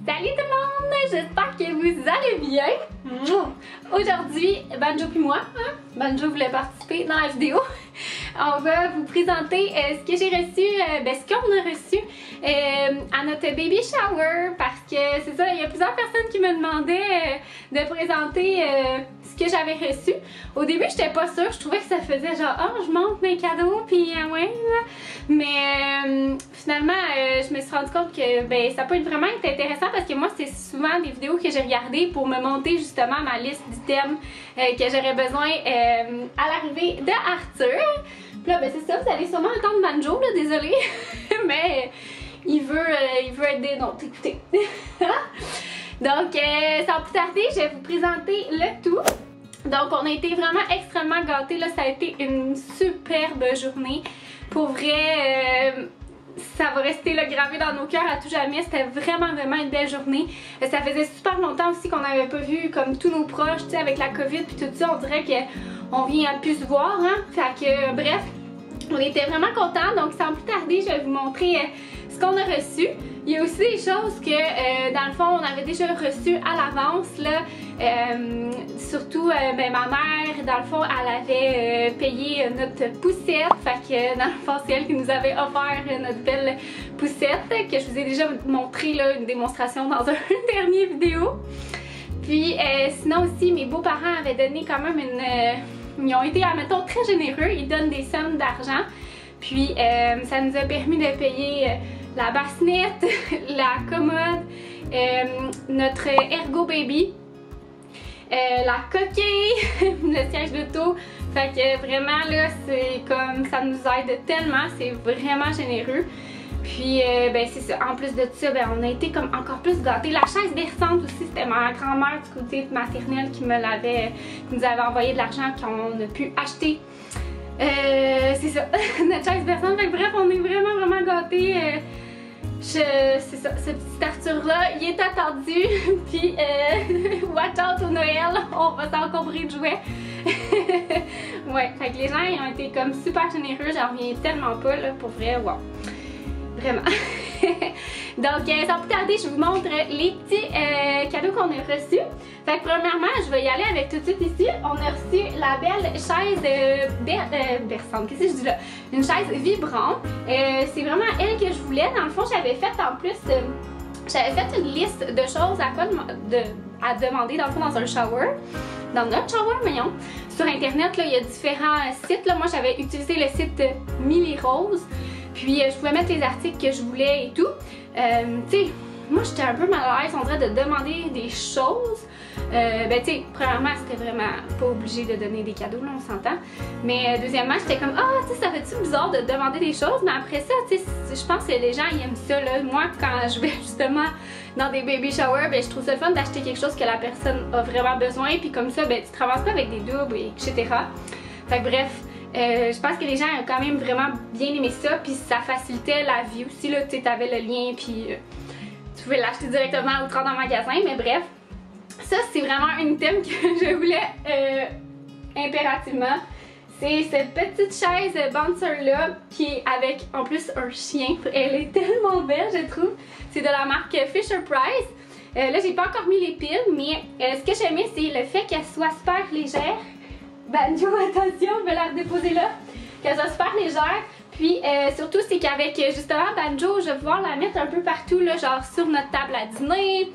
Salut tout le monde! J'espère que vous allez bien! Aujourd'hui, Banjo puis moi, Banjo voulait participer dans la vidéo. On va vous présenter ce que j'ai reçu, ce qu'on a reçu à notre baby shower, parce que c'est ça, il y a plusieurs personnes qui me demandaient de présenter ce que j'avais reçu. Au début, j'étais pas sûre, je trouvais que ça faisait genre oh, je montre mes cadeaux puis ouais, mais finalement je me suis rendu compte que ça peut vraiment être intéressant parce que moi c'est souvent des vidéos que j'ai regardées pour me monter justement ma liste d'items que j'aurais besoin à l'arrivée de Arthur. Puis là c'est ça, vous allez sûrement entendre Banjo là, désolée, mais il veut être dénoncé, écoutez. Donc sans plus tarder, je vais vous présenter le tout. Donc on a été vraiment extrêmement gâtés, là, ça a été une superbe journée. Pour vrai, ça va rester là, gravé dans nos cœurs à tout jamais. C'était vraiment une belle journée. Ça faisait super longtemps aussi qu'on n'avait pas vu comme tous nos proches, tu sais, avec la COVID puis tout ça, on dirait qu'on vient à plus se voir, hein. Fait que bref, on était vraiment contents. Donc sans plus tarder, je vais vous montrer ce qu'on a reçu. Il y a aussi des choses que dans le fond on avait déjà reçues à l'avance là. Surtout ma mère, dans le fond, elle avait payé notre poussette. Fait que dans le fond, c'est elle qui nous avait offert notre belle poussette que je vous ai déjà montré là, une démonstration dans une dernière vidéo. Puis sinon aussi, mes beaux-parents avaient donné quand même ils ont été, admettons, très généreux. Ils donnent des sommes d'argent. Puis ça nous a permis de payer la bassinette, la commode, notre Ergo Baby, la coquille, le siège d'auto. Fait que vraiment là, c'est comme ça nous aide tellement, c'est vraiment généreux. Puis c'est ça, en plus de ça, on a été comme encore plus gâtés. La chaise berçante aussi, c'était ma grand-mère du côté maternel qui nous avait envoyé de l'argent qu'on a pu acheter. C'est ça, notre chaise berçante. Fait que bref, on est vraiment gâtés. C'est ça, ce petit Arthur là, il est attendu. Puis watch out au Noël, on va s'encombrer de jouets. Ouais, fait que les gens ils ont été comme super généreux, j'en reviens tellement pas là, pour vrai, wow. Vraiment. Donc sans plus tarder, je vous montre les petits cadeaux qu'on a reçus. Fait que premièrement, je vais y aller avec tout de suite ici. On a reçu la belle chaise berçante. Qu'est-ce que je dis là? Une chaise vibrante. C'est vraiment elle que je voulais. Dans le fond, j'avais fait en plus, j'avais fait une liste de choses à demander dans le fond dans un shower. Dans notre shower, voyons. Sur internet, là, il y a différents sites. Là. Moi, j'avais utilisé le site Milly Rose. Puis je pouvais mettre les articles que je voulais et tout. Tu sais, moi j'étais un peu mal à l'aise, on dirait, de demander des choses. Tu sais, premièrement, c'était vraiment pas obligé de donner des cadeaux, là, on s'entend. Mais deuxièmement, j'étais comme, tu sais, ça fait-tu bizarre de demander des choses? Mais après ça, tu sais, je pense que les gens ils aiment ça, là. Moi, quand je vais justement dans des baby showers, je trouve ça le fun d'acheter quelque chose que la personne a vraiment besoin. Puis comme ça, tu te ramasses pas avec des doubles, etc. Fait que bref. Je pense que les gens ont quand même vraiment bien aimé ça, puis ça facilitait la vie aussi, là, tu sais, t'avais le lien, puis tu pouvais l'acheter directement ou te rendre en magasin, mais bref, ça c'est vraiment un item que je voulais impérativement. C'est cette petite chaise bouncer là, qui est avec en plus un chien, elle est tellement belle je trouve, c'est de la marque Fisher-Price. Là j'ai pas encore mis les piles, mais ce que j'aimais c'est le fait qu'elle soit super légère. Banjo, attention, je vais la redéposer là. Qu'elle soit super légère. Puis surtout, c'est qu'avec justement Banjo, je vais pouvoir la mettre un peu partout, là, genre sur notre table à dîner,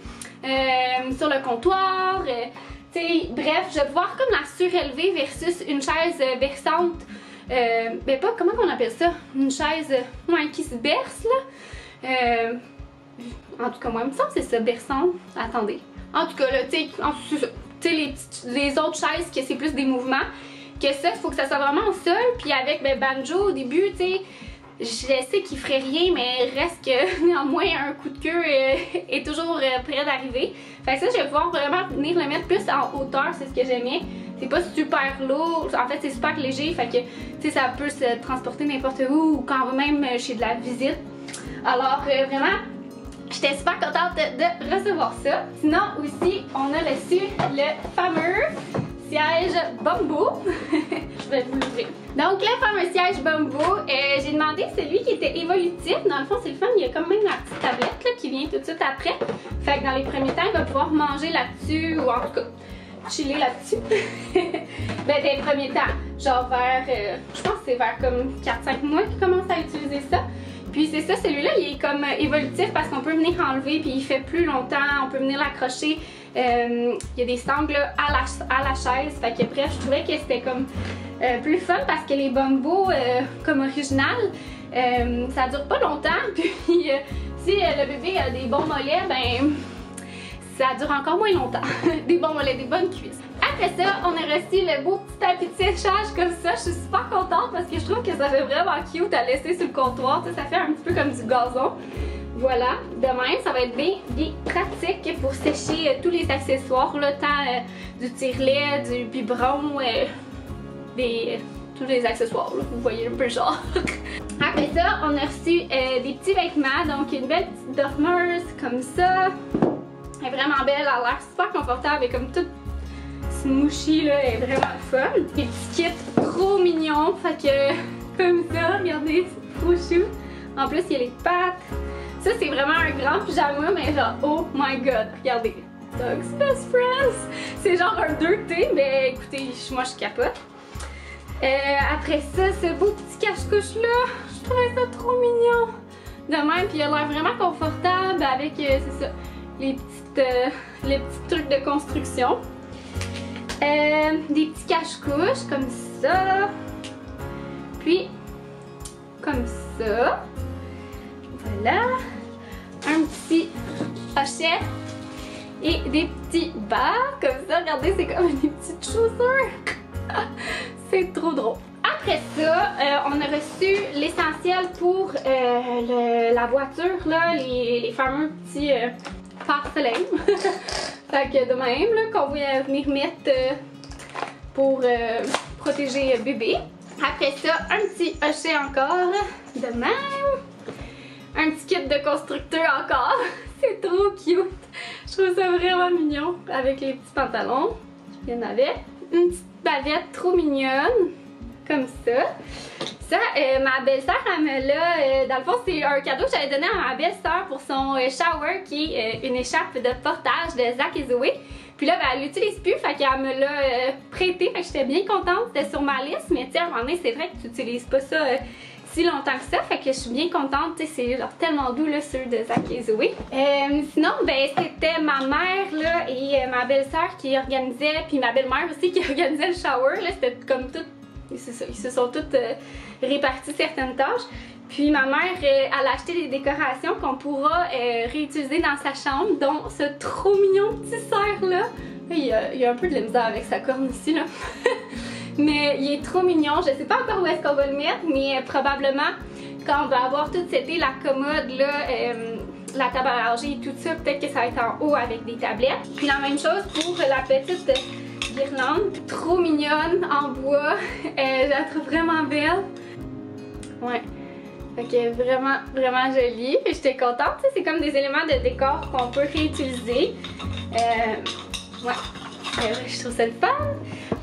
sur le comptoir. Bref, je vais pouvoir comme la surélever versus une chaise berçante. Pas, comment on appelle ça? Une chaise qui se berce, là. En tout cas, moi, il me semble que c'est ça, berçante. Attendez. En tout cas, là, tu sais, les autres chaises que c'est plus des mouvements, que ça, il faut que ça soit vraiment au sol. Puis avec Banjo au début, tu sais, je sais qu'il ferait rien, mais reste que néanmoins un coup de queue est toujours près d'arriver. Fait que ça, je vais pouvoir vraiment venir le mettre plus en hauteur, c'est ce que j'aimais. C'est pas super lourd, en fait c'est super léger, fait que tu sais ça peut se transporter n'importe où ou quand même chez de la visite. Alors vraiment, j'étais super contente de recevoir ça. Sinon aussi, on a reçu le fameux siège bambou. Je vais vous l'ouvrir. Donc le fameux siège Bumbo, j'ai demandé celui qui était évolutif. Dans le fond, c'est le fun, il y a comme même la petite tablette là, qui vient tout de suite après. Fait que dans les premiers temps, il va pouvoir manger là-dessus ou en tout cas chiller là-dessus. Ben des premiers temps, genre vers, je pense que c'est vers comme 4-5 mois qu'il commence à utiliser ça. Puis c'est ça, celui-là, il est comme évolutif parce qu'on peut venir enlever puis il fait plus longtemps, on peut venir l'accrocher. Il y a des sangles à la chaise, fait que bref, je trouvais que c'était comme plus fun parce que les Bumbo comme original, ça dure pas longtemps. Puis si le bébé a des bons mollets, ben ça dure encore moins longtemps. Des bons mollets, des bonnes cuisses. Après ça, on a reçu le beau petit tapis de séchage comme ça. Je suis super contente parce que je trouve que ça fait vraiment cute à laisser sur le comptoir. Ça fait un petit peu comme du gazon. Voilà, de même, ça va être bien pratique pour sécher tous les accessoires, là, tant du tire-lait, du biberon, tous les accessoires, là, vous voyez un peu genre. Après ça, on a reçu des petits vêtements, donc une belle petite dormeuse comme ça. Elle est vraiment belle, elle a l'air super confortable et comme toute smooshy, là, elle est vraiment fun. Des petits kits trop mignons, fait que comme ça, regardez, c'est trop chou. En plus, il y a les pattes. Ça, c'est vraiment un grand pyjama, mais genre, oh my god, regardez. Dog's Best Friends! C'est genre un 2T, mais écoutez, moi je capote. Après ça, ce beau petit cache-couche là, je trouvais ça trop mignon. De même, puis il a l'air vraiment confortable avec, c'est ça, les petits trucs de construction. Des petits cache-couches comme ça. Puis, comme ça. Voilà. Un petit hochet et des petits bas comme ça. Regardez, c'est comme des petites chaussures. C'est trop drôle. Après ça, on a reçu l'essentiel pour la voiture, là, les fameux petits pare-soleil. Fait que de même, là, qu'on va venir mettre pour protéger bébé. Après ça, un petit hochet encore, de même. Un petit kit de constructeur encore. C'est trop cute. Je trouve ça vraiment mignon avec les petits pantalons. Il y en avait. Une petite bavette trop mignonne. Comme ça. Ça, ma belle-sœur, elle me l'a. Dans le fond, c'est un cadeau que j'avais donné à ma belle-sœur pour son shower qui est une écharpe de portage de Zach et Zoé. Puis là, ben, elle l'utilise plus, fait qu'elle me l'a prêté. Fait que j'étais bien contente. C'était sur ma liste. Mais tu sais, à un moment donné, c'est vrai que tu n'utilises pas ça si longtemps que ça, fait que je suis bien contente, tu sais, c'est genre tellement doux là, ceux de Zach et Zoé. Sinon, ben c'était ma mère là et ma belle-sœur qui organisait, puis ma belle-mère aussi qui organisait le shower, là, c'était comme tout, ils se sont toutes répartis certaines tâches. Puis ma mère, elle a acheté des décorations qu'on pourra réutiliser dans sa chambre, dont ce trop mignon petit cerf là. Il y a un peu de la misère avec sa corne ici là. Mais il est trop mignon. Je sais pas encore où est-ce qu'on va le mettre, mais probablement quand on va avoir tout cet été, la commode là, la table à langer et tout ça, peut-être que ça va être en haut avec des tablettes. Puis la même chose pour la petite guirlande, trop mignonne en bois. Je la trouve vraiment belle. Ouais. Fait que vraiment, vraiment jolie. J'étais contente. C'est comme des éléments de décor qu'on peut réutiliser. Ouais. Je trouve ça le fun.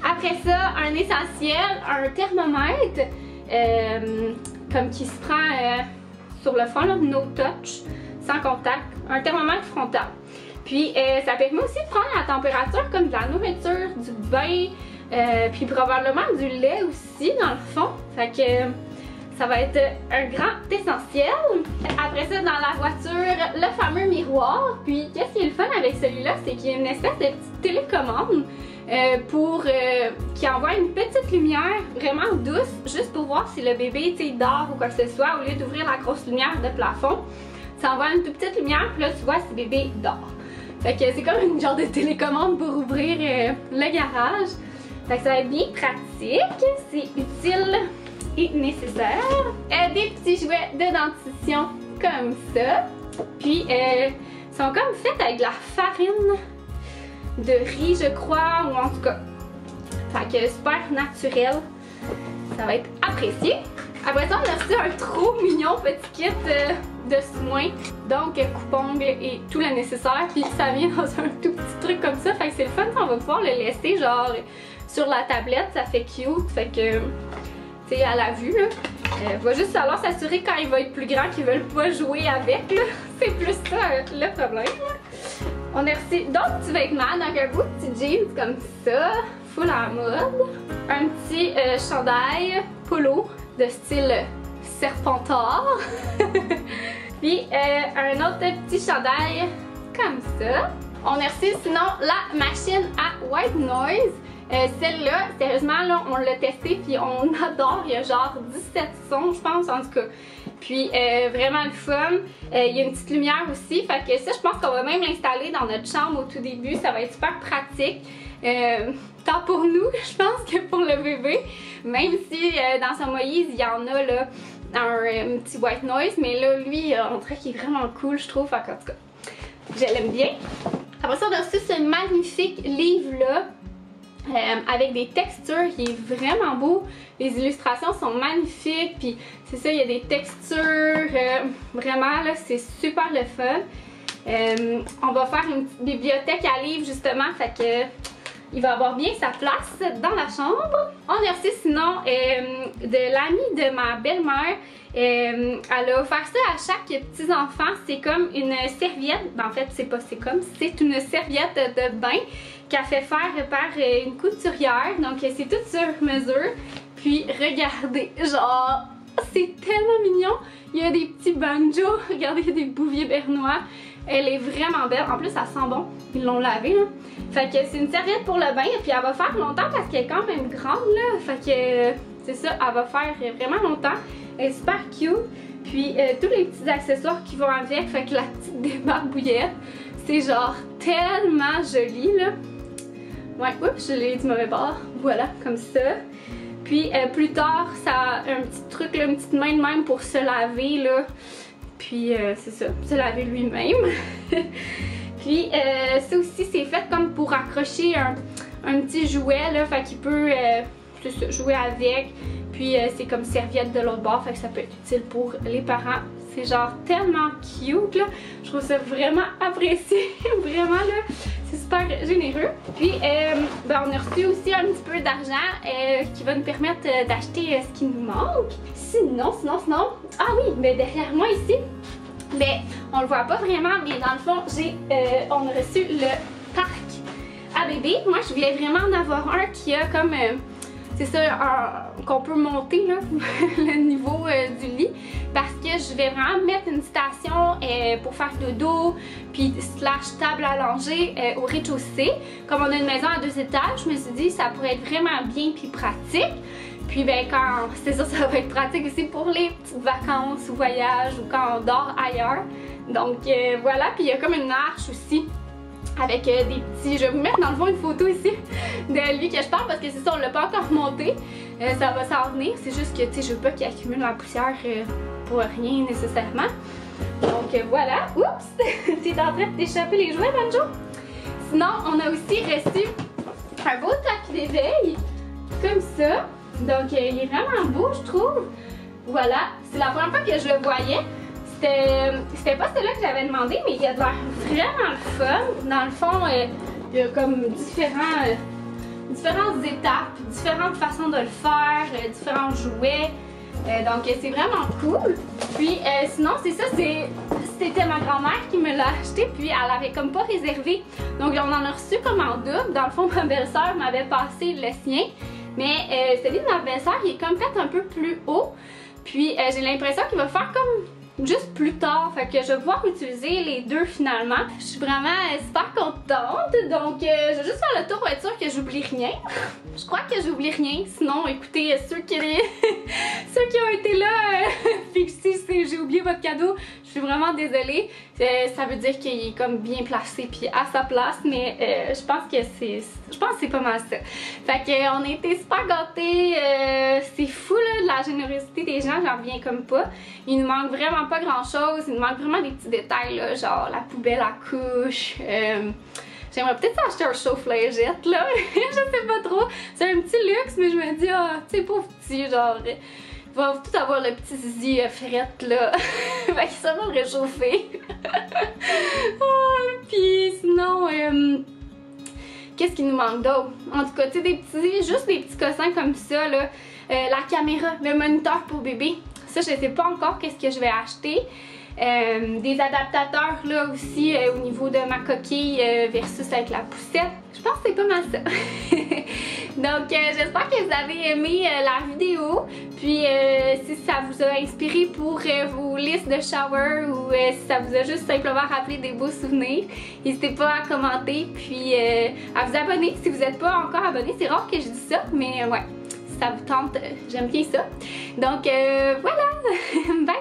Après ça, un essentiel, un thermomètre, comme qui se prend sur le fond, là, no touch, sans contact, un thermomètre frontal. Puis ça permet aussi de prendre la température comme de la nourriture, du bain, puis probablement du lait aussi dans le fond. Fait que ça va être un grand essentiel. Après ça, dans la voiture, le fameux miroir. Puis qu'est-ce qui est le fun avec celui-là, c'est qu'il y a une espèce de petite télécommande qui envoie une petite lumière vraiment douce, juste pour voir si le bébé dort ou quoi que ce soit, au lieu d'ouvrir la grosse lumière de plafond. Ça envoie une toute petite lumière, puis là tu vois si le bébé dort. Fait que c'est comme une genre de télécommande pour ouvrir le garage. Fait que ça va être bien pratique, c'est utile et nécessaire. Des petits jouets de dentition comme ça. Puis sont comme faits avec de la farine de riz, je crois, ou en tout cas. Fait que super naturel. Ça va être apprécié. Après ça, on a reçu un trop mignon petit kit de soins. Donc coupe-ongles et tout le nécessaire. Puis ça vient dans un tout petit truc comme ça. Fait que c'est le fun, on va pouvoir le laisser genre sur la tablette. Ça fait cute. Fait que tu sais, à la vue, là. Va juste falloir s'assurer quand il va être plus grand qu'ils veulent pas jouer avec, là. C'est plus ça le problème, là. On a reçu d'autres petits vêtements, donc un beau petit jeans comme ça, full à la mode. Un petit chandail polo de style Serpentard. Puis un autre petit chandail comme ça. On a reçu sinon la machine à white noise. Celle-là, sérieusement, là, on l'a testé puis on adore. Il y a genre 17 sons, je pense, en tout cas. Puis vraiment le fun. Il y a une petite lumière aussi. Fait que ça, je pense qu'on va même l'installer dans notre chambre au tout début. Ça va être super pratique. Tant pour nous, je pense, que pour le bébé. Même si dans sa Moïse, il y en a là un petit white noise. Mais là, lui, on dirait qu'il est vraiment cool, je trouve. Fait qu'en tout cas, je l'aime bien. Après ça, on a reçu ce magnifique livre-là. Avec des textures, il est vraiment beau. Les illustrations sont magnifiques. Puis c'est ça, il y a des textures. Vraiment, là, c'est super le fun. On va faire une petite bibliothèque à livres, justement. Fait que il va avoir bien sa place dans la chambre. On a reçu sinon de l'amie de ma belle-mère. Elle a offert ça à chaque petit enfant. C'est comme une serviette. Ben, en fait, c'est une serviette de bain qu'elle fait faire par une couturière. Donc, c'est tout sur mesure. Puis, regardez, genre, c'est tellement mignon. Il y a des petits banjos. Regardez, il y a des bouviers bernois. Elle est vraiment belle. En plus, elle sent bon. Ils l'ont lavée, là. Fait que c'est une serviette pour le bain. Puis, elle va faire longtemps parce qu'elle est quand même grande, là. Fait que, c'est ça, elle va faire vraiment longtemps. Elle est super cute. Puis, tous les petits accessoires qui vont avec. Fait que la petite débarbouillette, c'est genre tellement joli, là. Ouais, oups, je l'ai du mauvais bord. Voilà, comme ça. Puis, plus tard, ça a un petit truc, là, une petite main de même pour se laver, là. Puis, c'est ça, se laver lui-même. Puis, ça aussi, c'est fait comme pour accrocher un petit jouet, là. Fait qu'il peut jouer avec. Puis, c'est comme serviette de l'autre bord. Fait que ça peut être utile pour les parents. C'est genre tellement cute, là. Je trouve ça vraiment apprécié. Vraiment, là. C'est super généreux. Puis, ben, on a reçu aussi un petit peu d'argent qui va nous permettre d'acheter ce qui nous manque. Sinon. Ah oui, mais derrière moi ici, ben, on le voit pas vraiment, mais dans le fond, on a reçu le parc à bébé. Moi, je voulais vraiment en avoir un qui a comme... c'est ça, qu'on peut monter là, le niveau du lit, parce que je vais vraiment mettre une station pour faire dodo, puis slash table à langer au rez-de-chaussée. Comme on a une maison à 2 étages, je me suis dit ça pourrait être vraiment bien puis pratique. Puis ben quand, c'est ça, ça va être pratique aussi pour les petites vacances ou voyages ou quand on dort ailleurs. Donc voilà, puis il y a comme une arche aussi. Avec des petits... Je vais vous mettre dans le fond une photo ici de lui que je parle parce que c'est ça, on l'a pas encore monté. Ça va s'en venir. C'est juste que, tu sais, je veux pas qu'il accumule la poussière pour rien nécessairement. Donc voilà. Oups! Tu es en train de t'échapper les jouets, Banjo? Sinon, on a aussi reçu un beau tapis d'éveil. Comme ça. Donc, il est vraiment beau, je trouve. Voilà. C'est la première fois que je le voyais. C'était pas celui-là que j'avais demandé, mais il a de l'air vraiment fun. Dans le fond, il y a comme différentes étapes, différentes façons de le faire, différents jouets. Donc c'est vraiment cool. Puis sinon, c'est ça, c'était ma grand-mère qui me l'a acheté, puis elle avait comme pas réservé. Donc on en a reçu comme en double. Dans le fond, ma belle-sœur m'avait passé le sien. Mais celui de ma belle-sœur, il est comme fait un peu plus haut. Puis j'ai l'impression qu'il va faire comme... juste plus tard, fait que je vais pouvoir utiliser les deux finalement. Je suis vraiment super contente, donc je vais juste faire le tour pour être sûre que j'oublie rien. Je crois que j'oublie rien, sinon écoutez, ceux qui ont été là, puis si j'ai oublié votre cadeau, je suis vraiment désolée. Ça veut dire qu'il est comme bien placé puis à sa place, mais je pense que c'est pas mal ça. Fait que on a été super gâtés, c'est fou là, de la générosité des gens, j'en reviens comme pas. Il nous manque vraiment pas grand chose, il nous manque vraiment des petits détails là, genre la poubelle à couche. J'aimerais peut-être acheter un chauffe-lingette là, je sais pas trop. C'est un petit luxe, mais je me dis, ah, tu sais, pauvre petit, genre, il va tout avoir le petit zizi frette là. Fait que ça va le réchauffer. Puis sinon, qu'est-ce qui nous manque d'autre? En tout cas, tu sais, juste des petits cossins comme ça là. la caméra, le moniteur pour bébé. Ça, je sais pas encore qu'est-ce que je vais acheter. Des adaptateurs là aussi au niveau de ma coquille versus avec la poussette. Je pense que c'est pas mal ça. Donc j'espère que vous avez aimé la vidéo. Puis si ça vous a inspiré pour vos listes de shower ou si ça vous a juste simplement rappelé des beaux souvenirs, n'hésitez pas à commenter puis à vous abonner si vous n'êtes pas encore abonné. C'est rare que je dise ça, mais ouais, si ça vous tente, j'aime bien ça. Donc voilà, bye!